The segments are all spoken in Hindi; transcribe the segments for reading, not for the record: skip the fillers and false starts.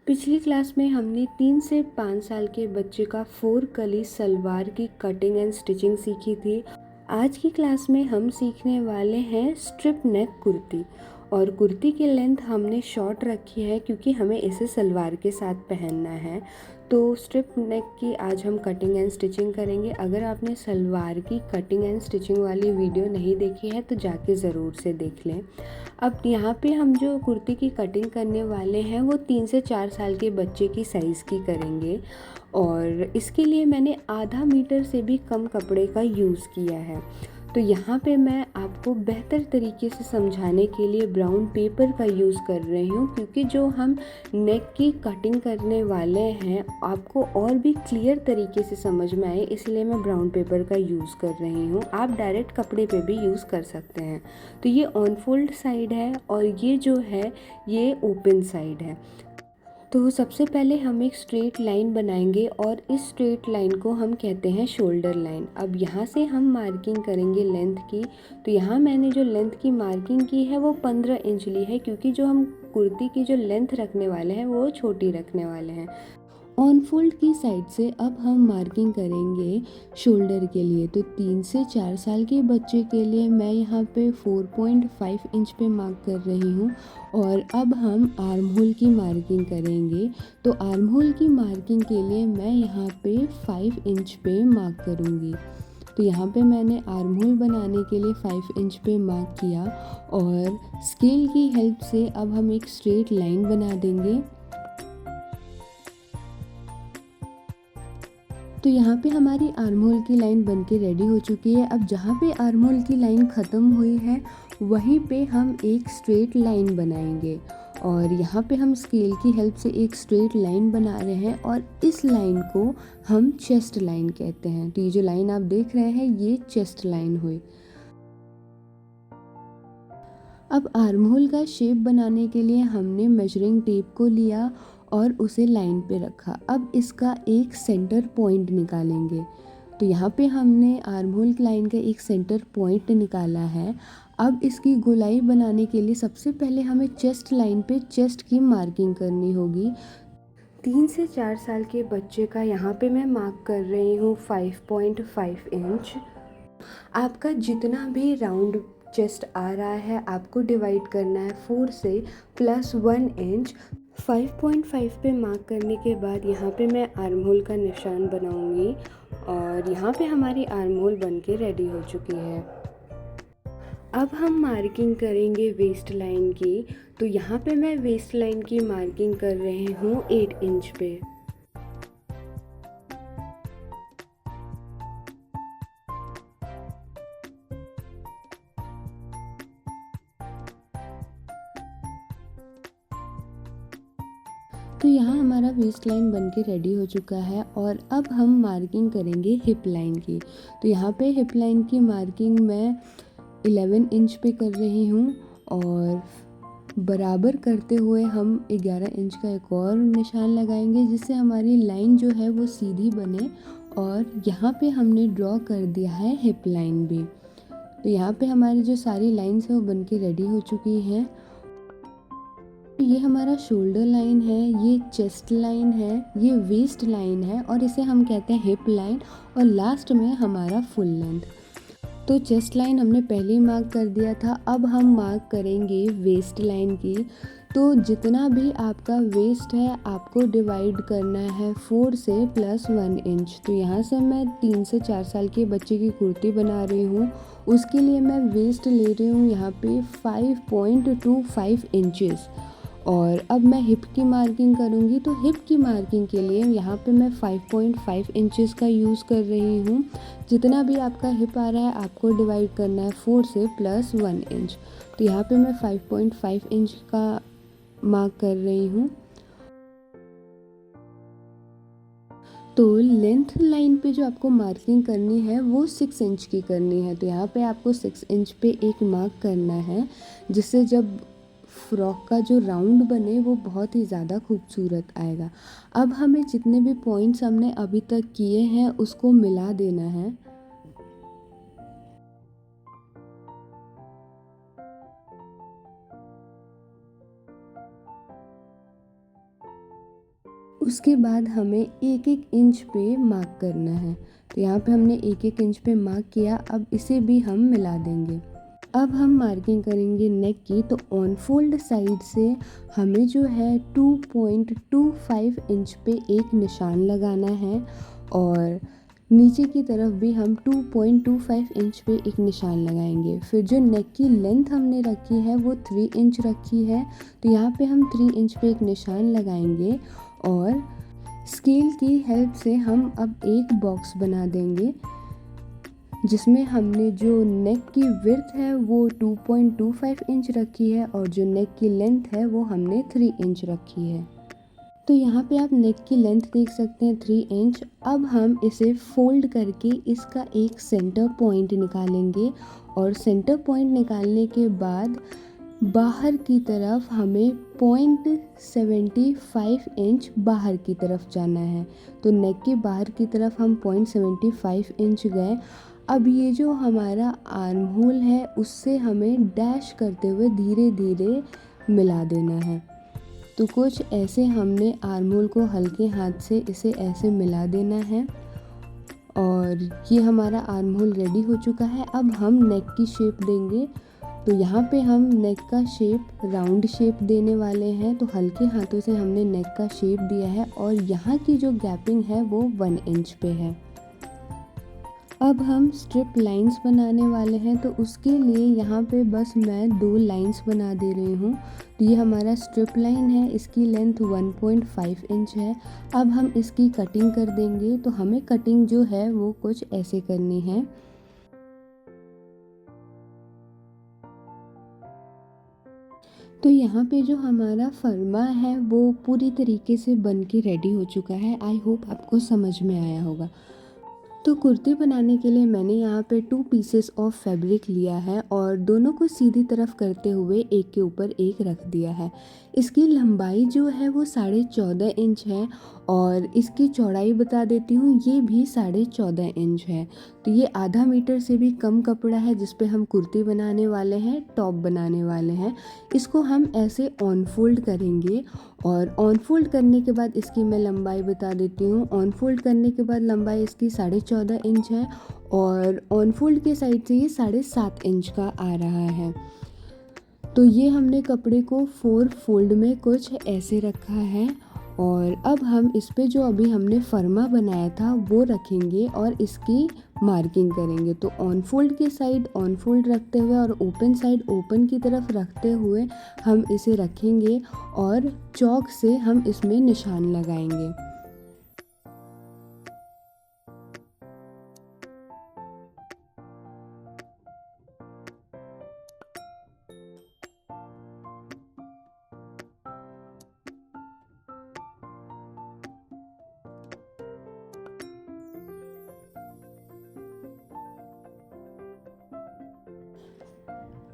पिछली क्लास में हमने 3 से 5 साल के बच्चे का 4 कली सलवार की कटिंग एंड स्टिचिंग सीखी थी। आज की क्लास में हम सीखने वाले हैं स्ट्रिप नेक कुर्ती। और कुर्ती की लेंथ हमने शॉर्ट रखी है क्योंकि हमें इसे सलवार के साथ पहनना है। तो स्ट्रिप नेक की आज हम कटिंग एंड स्टिचिंग करेंगे। अगर आपने सलवार की कटिंग एंड स्टिचिंग वाली वीडियो नहीं देखी है तो जाके ज़रूर से देख लें। अब यहाँ पे हम जो कुर्ती की कटिंग करने वाले हैं वो 3 से 4 साल के बच्चे की साइज़ की करेंगे। और इसके लिए मैंने आधा मीटर से भी कम कपड़े का यूज़ किया है। तो यहाँ पे मैं आपको बेहतर तरीके से समझाने के लिए ब्राउन पेपर का यूज़ कर रही हूँ, क्योंकि जो हम नेक की कटिंग करने वाले हैं आपको और भी क्लियर तरीके से समझ में आए, इसलिए मैं ब्राउन पेपर का यूज़ कर रही हूँ। आप डायरेक्ट कपड़े पे भी यूज़ कर सकते हैं। तो ये ऑन फोल्ड साइड है और ये जो है ये ओपन साइड है। तो सबसे पहले हम एक स्ट्रेट लाइन बनाएंगे और इस स्ट्रेट लाइन को हम कहते हैं शोल्डर लाइन। अब यहाँ से हम मार्किंग करेंगे लेंथ की। तो यहाँ मैंने जो लेंथ की मार्किंग की है वो 15 इंच ली है, क्योंकि जो हम कुर्ती की जो लेंथ रखने वाले हैं वो छोटी रखने वाले हैं। ऑन फोल्ड की साइड से अब हम मार्किंग करेंगे शोल्डर के लिए। तो 3 से 4 साल के बच्चे के लिए मैं यहाँ पे 4.5 इंच पे मार्क कर रही हूँ। और अब हम आर्म होल की मार्किंग करेंगे। तो आर्म होल की मार्किंग के लिए मैं यहाँ पे 5 इंच पे मार्क करूँगी। तो यहाँ पे मैंने आर्म होल बनाने के लिए 5 इंच पे मार्क किया और स्केल की हेल्प से अब हम एक स्ट्रेट लाइन बना देंगे। तो यहाँ पे हमारी आर्म होल की लाइन बनके रेडी हो चुकी है। अब जहाँ पे आर्म होल की लाइन ख़त्म हुई है वहीं पे हम एक स्ट्रेट लाइन बनाएंगे। और यहाँ पे हम स्केल की हेल्प से एक स्ट्रेट लाइन बना रहे हैं और इस लाइन को हम चेस्ट लाइन कहते हैं। तो ये जो लाइन आप देख रहे हैं ये चेस्ट लाइन हुई। अब आर्म होल का शेप बनाने के लिए हमने मेजरिंग टेप को लिया और उसे लाइन पे रखा। अब इसका एक सेंटर पॉइंट निकालेंगे। तो यहाँ पे हमने आर्म होल की लाइन का एक सेंटर पॉइंट निकाला है। अब इसकी गोलाई बनाने के लिए सबसे पहले हमें चेस्ट लाइन पे चेस्ट की मार्किंग करनी होगी। 3 से 4 साल के बच्चे का यहाँ पे मैं मार्क कर रही हूँ 5.5 इंच। आपका जितना भी राउंड चेस्ट आ रहा है आपको डिवाइड करना है 4 से प्लस 1 इंच। 5.5 पे मार्क करने के बाद यहाँ पे मैं आर्म होल का निशान बनाऊंगी और यहाँ पे हमारी आर्म होल बन के रेडी हो चुकी है। अब हम मार्किंग करेंगे वेस्ट लाइन की। तो यहाँ पे मैं वेस्ट लाइन की मार्किंग कर रही हूँ 8 इंच पे। तो यहाँ हमारा वेस्ट लाइन बन के रेडी हो चुका है और अब हम मार्किंग करेंगे हिप लाइन की। तो यहाँ पे हिप लाइन की मार्किंग मैं 11 इंच पे कर रही हूँ और बराबर करते हुए हम 11 इंच का एक और निशान लगाएंगे, जिससे हमारी लाइन जो है वो सीधी बने। और यहाँ पे हमने ड्रॉ कर दिया है हिप लाइन भी। तो यहाँ पे हमारी जो सारी लाइन्स है वो बन के रेडी हो चुकी हैं। ये हमारा शोल्डर लाइन है, ये चेस्ट लाइन है, ये वेस्ट लाइन है और इसे हम कहते हैं हिप लाइन। और लास्ट में हमारा फुल लेंथ। तो चेस्ट लाइन हमने पहले ही मार्क कर दिया था। अब हम मार्क करेंगे वेस्ट लाइन की। तो जितना भी आपका वेस्ट है आपको डिवाइड करना है 4 से प्लस 1 इंच। तो यहाँ से मैं 3 से 4 साल के बच्चे की कुर्ती बना रही हूँ, उसके लिए मैं वेस्ट ले रही हूँ यहाँ पे 5.25 इंचेस। और अब मैं हिप की मार्किंग करूँगी। तो हिप की मार्किंग के लिए यहाँ पे मैं 5.5 इंचेस का यूज़ कर रही हूँ। जितना भी आपका हिप आ रहा है आपको डिवाइड करना है 4 से प्लस 1 इंच। तो यहाँ पे मैं 5.5 इंच का मार्क कर रही हूँ। तो लेंथ लाइन पे जो आपको मार्किंग करनी है वो 6 इंच की करनी है। तो यहाँ पे आपको 6 इंच पे एक मार्क करना है, जिससे जब फ्रॉक का जो राउंड बने वो बहुत ही ज़्यादा खूबसूरत आएगा। अब हमें जितने भी पॉइंट्स हमने अभी तक किए हैं उसको मिला देना है। उसके बाद हमें एक एक इंच पे मार्क करना है। तो यहाँ पे हमने एक एक इंच पे मार्क किया। अब इसे भी हम मिला देंगे। अब हम मार्किंग करेंगे नेक की। तो ऑन फोल्ड साइड से हमें जो है 2.25 इंच पे एक निशान लगाना है और नीचे की तरफ भी हम 2.25 इंच पे एक निशान लगाएंगे। फिर जो नेक की लेंथ हमने रखी है वो 3 इंच रखी है, तो यहाँ पे हम 3 इंच पे एक निशान लगाएंगे और स्केल की हेल्प से हम अब एक बॉक्स बना देंगे जिसमें हमने जो नेक की विड्थ है वो 2.25 इंच रखी है और जो नेक की लेंथ है वो हमने 3 इंच रखी है। तो यहाँ पे आप नेक की लेंथ देख सकते हैं 3 इंच। अब हम इसे फोल्ड करके इसका एक सेंटर पॉइंट निकालेंगे और सेंटर पॉइंट निकालने के बाद बाहर की तरफ हमें 0.75 इंच बाहर की तरफ जाना है। तो नेक के बाहर की तरफ हम 0.75 इंच गए। अब ये जो हमारा आर्म होल है उससे हमें डैश करते हुए धीरे धीरे मिला देना है। तो कुछ ऐसे हमने आर्म होल को हल्के हाथ से इसे ऐसे मिला देना है और ये हमारा आर्म होल रेडी हो चुका है। अब हम नेक की शेप देंगे। तो यहाँ पे हम नेक का शेप राउंड शेप देने वाले हैं। तो हल्के हाथों से हमने नेक का शेप दिया है और यहाँ की जो गैपिंग है वो 1 इंच पे है। अब हम स्ट्रिप लाइंस बनाने वाले हैं। तो उसके लिए यहाँ पे बस मैं 2 लाइंस बना दे रही हूँ। तो ये हमारा स्ट्रिप लाइन है, इसकी लेंथ 1.5 इंच है। अब हम इसकी कटिंग कर देंगे। तो हमें कटिंग जो है वो कुछ ऐसे करनी है। तो यहाँ पे जो हमारा फर्मा है वो पूरी तरीके से बन के रेडी हो चुका है। आई होप आपको समझ में आया होगा। तो कुर्ती बनाने के लिए मैंने यहाँ पे 2 पीसेस ऑफ फैब्रिक लिया है और दोनों को सीधी तरफ करते हुए एक के ऊपर एक रख दिया है। इसकी लंबाई जो है वो 14.5 इंच है और इसकी चौड़ाई बता देती हूँ, ये भी 14.5 इंच है। तो ये आधा मीटर से भी कम कपड़ा है जिस पे हम कुर्ती बनाने वाले हैं, टॉप बनाने वाले हैं। इसको हम ऐसे ऑन फोल्ड करेंगे और ऑन फोल्ड करने के बाद इसकी मैं लंबाई बता देती हूँ। ऑन फोल्ड करने के बाद लंबाई इसकी 14.5 इंच है और ऑन फोल्ड के साइड से ये 7.5 इंच का आ रहा है। तो ये हमने कपड़े को 4 फोल्ड में कुछ ऐसे रखा है और अब हम इस पे जो अभी हमने फर्मा बनाया था वो रखेंगे और इसकी मार्किंग करेंगे। तो ऑन फोल्ड के साइड ऑन फोल्ड रखते हुए और ओपन साइड ओपन की तरफ रखते हुए हम इसे रखेंगे और चॉक से हम इसमें निशान लगाएंगे।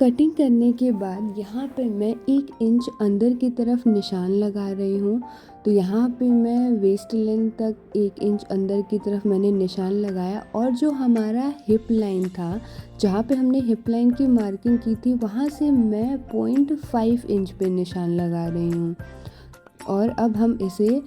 कटिंग करने के बाद यहाँ पे मैं 1 इंच अंदर की तरफ निशान लगा रही हूँ। तो यहाँ पे मैं वेस्ट लेंथ तक 1 इंच अंदर की तरफ मैंने निशान लगाया और जो हमारा हिप लाइन था, जहाँ पे हमने हिप लाइन की मार्किंग की थी, वहाँ से मैं 0.5 इंच पे निशान लगा रही हूँ और अब हम इसे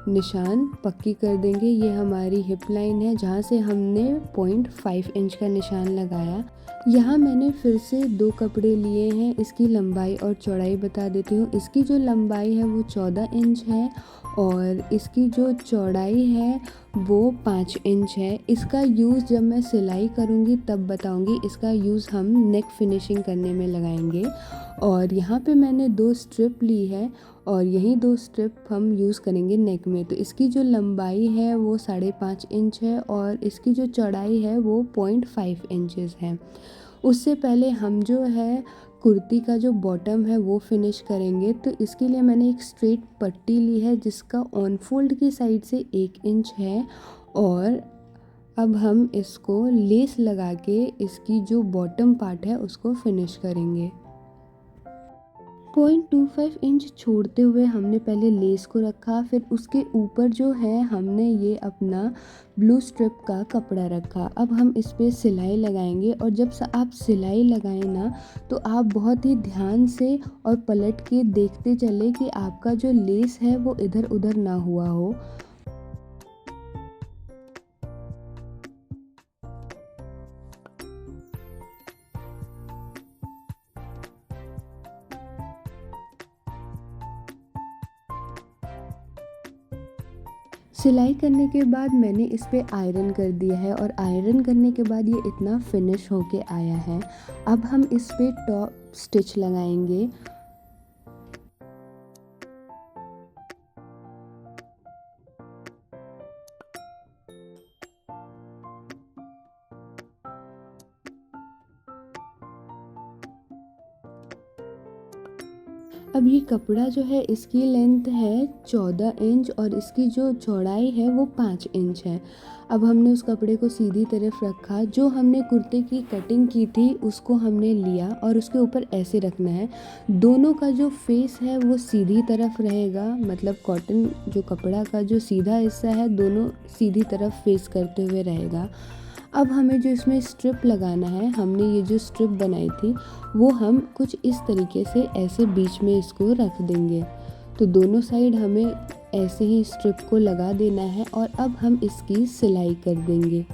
निशान पक्की कर देंगे। ये हमारी हिप लाइन है जहाँ से हमने 0.5 इंच का निशान लगाया। यहाँ मैंने फिर से 2 कपड़े लिए हैं। इसकी लंबाई और चौड़ाई बता देती हूँ। इसकी जो लंबाई है वो 14 इंच है और इसकी जो चौड़ाई है वो 5 इंच है। इसका यूज़ जब मैं सिलाई करूँगी तब बताऊँगी। इसका यूज़ हम नेक फिनिशिंग करने में लगाएंगे। और यहाँ पे मैंने 2 स्ट्रिप ली है और यही 2 स्ट्रिप हम यूज़ करेंगे नेक में। तो इसकी जो लंबाई है वो 5.5 इंच है और इसकी जो चौड़ाई है वो 0.5 इंचेस है। उससे पहले हम जो है कुर्ती का जो बॉटम है वो फिनिश करेंगे। तो इसके लिए मैंने एक स्ट्रेट पट्टी ली है जिसका ऑन फोल्ड की साइड से 1 इंच है और अब हम इसको लेस लगा के इसकी जो बॉटम पार्ट है उसको फिनिश करेंगे। 0.25 इंच छोड़ते हुए हमने पहले लेस को रखा, फिर उसके ऊपर जो है हमने ये अपना ब्लू स्ट्रिप का कपड़ा रखा। अब हम इस पे सिलाई लगाएंगे और जब आप सिलाई लगाएं ना तो आप बहुत ही ध्यान से और पलट के देखते चले कि आपका जो लेस है वो इधर उधर ना हुआ हो। सिलाई करने के बाद मैंने इस पे आयरन कर दिया है और आयरन करने के बाद ये इतना फिनिश होके आया है। अब हम इस पे टॉप स्टिच लगाएंगे। अब ये कपड़ा जो है इसकी लेंथ है 14 इंच और इसकी जो चौड़ाई है वो 5 इंच है। अब हमने उस कपड़े को सीधी तरफ रखा, जो हमने कुर्ते की कटिंग की थी उसको हमने लिया और उसके ऊपर ऐसे रखना है। दोनों का जो फेस है वो सीधी तरफ रहेगा, मतलब कॉटन जो कपड़ा का जो सीधा हिस्सा है दोनों सीधी तरफ फेस करते हुए रहेगा। अब हमें जो इसमें स्ट्रिप लगाना है, हमने ये जो स्ट्रिप बनाई थी वो हम कुछ इस तरीके से ऐसे बीच में इसको रख देंगे। तो दोनों साइड हमें ऐसे ही स्ट्रिप को लगा देना है और अब हम इसकी सिलाई कर देंगे।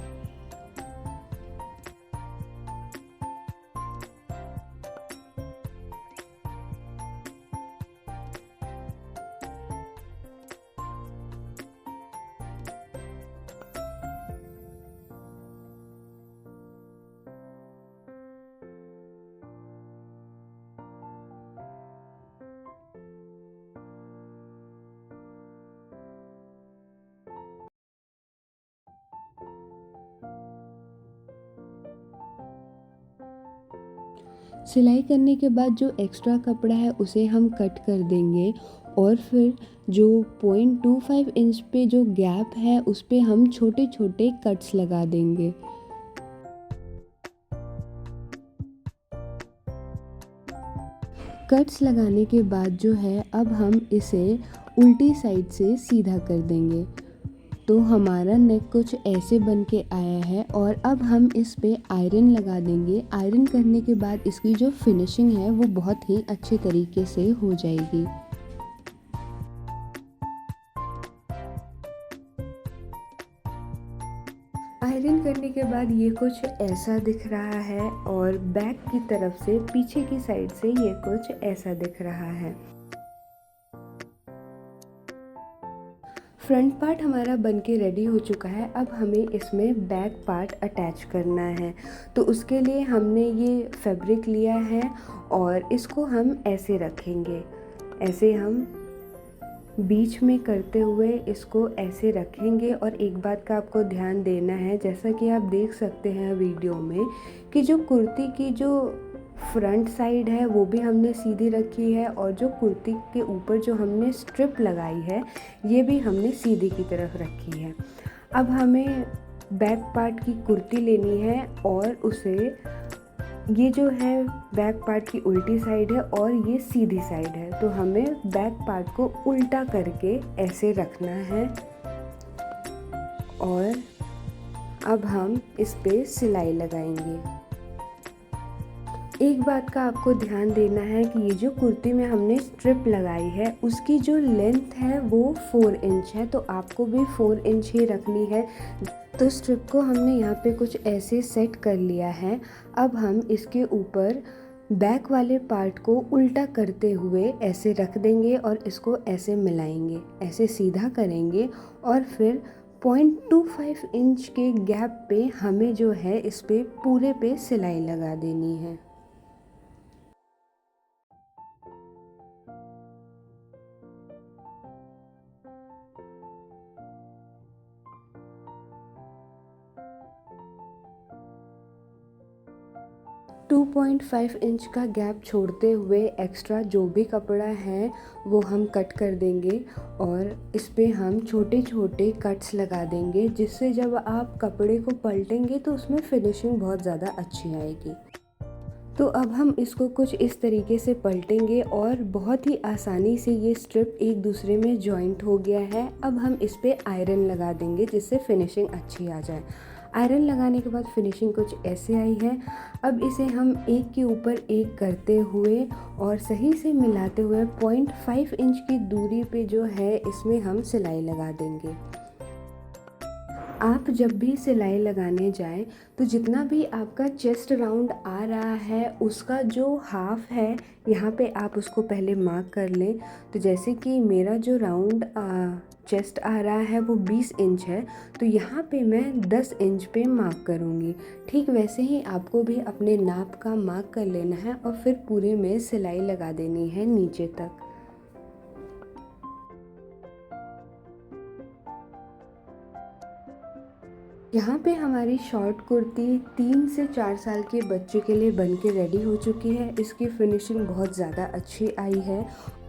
सिलाई करने के बाद जो एक्स्ट्रा कपड़ा है उसे हम कट कर देंगे और फिर जो 0.25 इंच पे जो गैप है उस पे हम छोटे छोटे कट्स लगा देंगे। कट्स लगाने के बाद जो है अब हम इसे उल्टी साइड से सीधा कर देंगे। तो हमारा नेक कुछ ऐसे बन के आया है और अब हम इस पे आयरन लगा देंगे। आयरन करने के बाद इसकी जो फिनिशिंग है वो बहुत ही अच्छे तरीके से हो जाएगी। आयरन करने के बाद ये कुछ ऐसा दिख रहा है और बैक की तरफ से पीछे की साइड से ये कुछ ऐसा दिख रहा है। फ्रंट पार्ट हमारा बनके रेडी हो चुका है। अब हमें इसमें बैक पार्ट अटैच करना है, तो उसके लिए हमने ये फैब्रिक लिया है और इसको हम ऐसे रखेंगे। ऐसे हम बीच में करते हुए इसको ऐसे रखेंगे। और एक बात का आपको ध्यान देना है, जैसा कि आप देख सकते हैं वीडियो में, कि जो कुर्ती की जो फ्रंट साइड है वो भी हमने सीधी रखी है और जो कुर्ती के ऊपर जो हमने स्ट्रिप लगाई है ये भी हमने सीधी की तरफ रखी है। अब हमें बैक पार्ट की कुर्ती लेनी है और उसे, ये जो है बैक पार्ट की उल्टी साइड है और ये सीधी साइड है, तो हमें बैक पार्ट को उल्टा करके ऐसे रखना है। और अब हम इस पे सिलाई लगाएंगे। एक बात का आपको ध्यान देना है कि ये जो कुर्ती में हमने स्ट्रिप लगाई है उसकी जो लेंथ है वो 4 इंच है, तो आपको भी 4 इंच ही रखनी है। तो स्ट्रिप को हमने यहाँ पे कुछ ऐसे सेट कर लिया है। अब हम इसके ऊपर बैक वाले पार्ट को उल्टा करते हुए ऐसे रख देंगे और इसको ऐसे मिलाएंगे, ऐसे सीधा करेंगे और फिर 0.25 इंच के गैप पे हमें जो है इस पे पूरे पे सिलाई लगा देनी है। 2.5 इंच का गैप छोड़ते हुए एक्स्ट्रा जो भी कपड़ा है वो हम कट कर देंगे और इस पे हम छोटे छोटे कट्स लगा देंगे, जिससे जब आप कपड़े को पलटेंगे तो उसमें फिनिशिंग बहुत ज़्यादा अच्छी आएगी। तो अब हम इसको कुछ इस तरीके से पलटेंगे और बहुत ही आसानी से ये स्ट्रिप एक दूसरे में जॉइंट हो गया है। अब हम इस पे आयरन लगा देंगे जिससे फिनिशिंग अच्छी आ जाए। आयरन लगाने के बाद फिनिशिंग कुछ ऐसे आई है। अब इसे हम एक के ऊपर एक करते हुए और सही से मिलाते हुए 0.5 इंच की दूरी पे जो है इसमें हम सिलाई लगा देंगे। आप जब भी सिलाई लगाने जाएं तो जितना भी आपका चेस्ट राउंड आ रहा है उसका जो हाफ है यहाँ पे आप उसको पहले मार्क कर लें। तो जैसे कि मेरा जो राउंड चेस्ट आ रहा है वो 20 इंच है, तो यहाँ पे मैं 10 इंच पे मार्क करूँगी। ठीक वैसे ही आपको भी अपने नाप का मार्क कर लेना है और फिर पूरे में सिलाई लगा देनी है नीचे तक। यहाँ पे हमारी शॉर्ट कुर्ती 3 से 4 साल के बच्चे के लिए बन के रेडी हो चुकी है। इसकी फिनिशिंग बहुत ज़्यादा अच्छी आई है।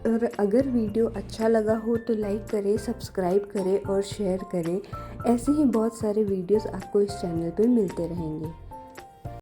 और अगर वीडियो अच्छा लगा हो तो लाइक करें, सब्सक्राइब करें और शेयर करें। ऐसे ही बहुत सारे वीडियोस आपको इस चैनल पे मिलते रहेंगे।